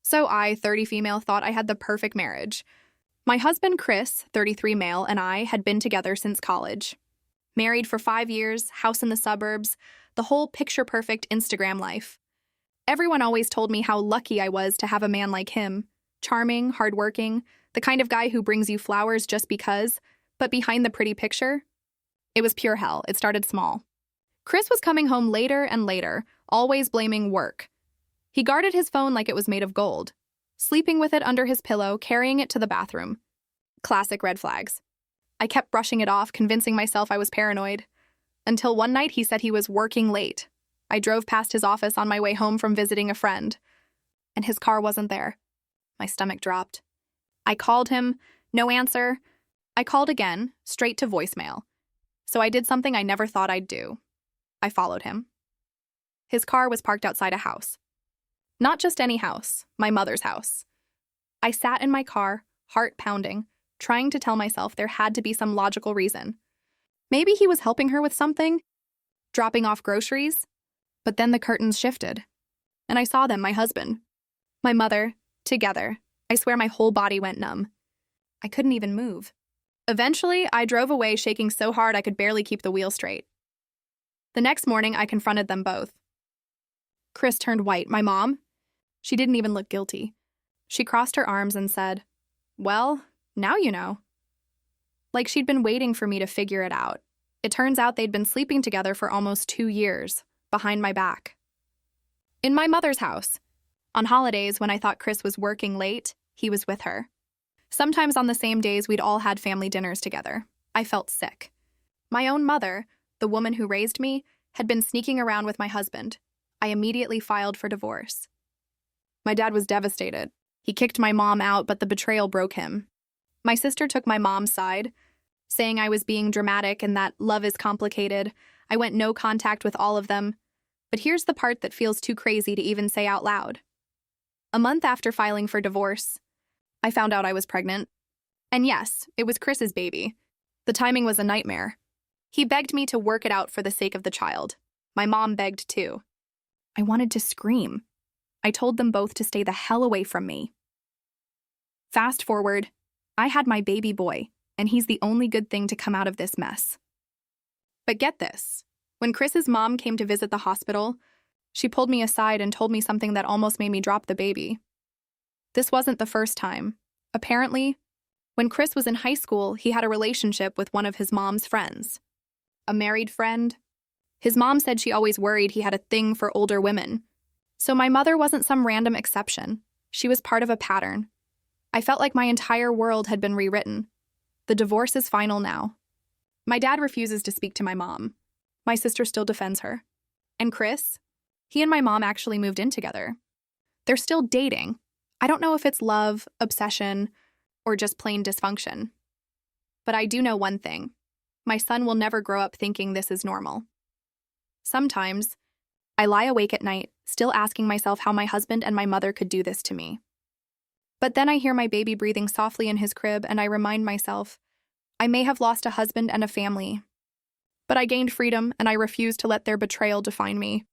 So I, 30 female, thought I had the perfect marriage. My husband, Chris, 33 male, and I had been together since college. Married for 5 years, house in the suburbs, the whole picture-perfect Instagram life. Everyone always told me how lucky I was to have a man like him. Charming, hardworking, the kind of guy who brings you flowers just because, but behind the pretty picture? It was pure hell. It started small. Chris was coming home later and later, always blaming work. He guarded his phone like it was made of gold, sleeping with it under his pillow, carrying it to the bathroom. Classic red flags. I kept brushing it off, convincing myself I was paranoid. Until one night he said he was working late. I drove past his office on my way home from visiting a friend, and his car wasn't there. My stomach dropped. I called him, no answer. I called again, straight to voicemail. So I did something I never thought I'd do. I followed him. His car was parked outside a house. Not just any house, my mother's house. I sat in my car, heart pounding, trying to tell myself there had to be some logical reason. Maybe he was helping her with something, dropping off groceries. But then the curtains shifted, and I saw them, my husband, my mother, together. I swear my whole body went numb. I couldn't even move. Eventually, I drove away shaking so hard I could barely keep the wheel straight. The next morning, I confronted them both. Chris turned white. My mom? She didn't even look guilty. She crossed her arms and said, "Well, now you know." Like she'd been waiting for me to figure it out. It turns out they'd been sleeping together for almost 2 years, behind my back. In my mother's house. On holidays, when I thought Chris was working late, he was with her. Sometimes on the same days, we'd all had family dinners together. I felt sick. My own mother, the woman who raised me, had been sneaking around with my husband. I immediately filed for divorce. My dad was devastated. He kicked my mom out, but the betrayal broke him. My sister took my mom's side, saying I was being dramatic and that love is complicated. I went no contact with all of them. But here's the part that feels too crazy to even say out loud. A month after filing for divorce, I found out I was pregnant. And yes, it was Chris's baby. The timing was a nightmare. He begged me to work it out for the sake of the child. My mom begged too. I wanted to scream. I told them both to stay the hell away from me. Fast forward, I had my baby boy, and he's the only good thing to come out of this mess. But get this, when Chris's mom came to visit the hospital, she pulled me aside and told me something that almost made me drop the baby. This wasn't the first time. Apparently, when Chris was in high school, he had a relationship with one of his mom's friends. A married friend. His mom said she always worried he had a thing for older women. So my mother wasn't some random exception. She was part of a pattern. I felt like my entire world had been rewritten. The divorce is final now. My dad refuses to speak to my mom. My sister still defends her. And Chris? He and my mom actually moved in together. They're still dating. I don't know if it's love, obsession, or just plain dysfunction. But I do know one thing. My son will never grow up thinking this is normal. Sometimes, I lie awake at night, still asking myself how my husband and my mother could do this to me. But then I hear my baby breathing softly in his crib, and I remind myself, I may have lost a husband and a family. But I gained freedom, and I refuse to let their betrayal define me.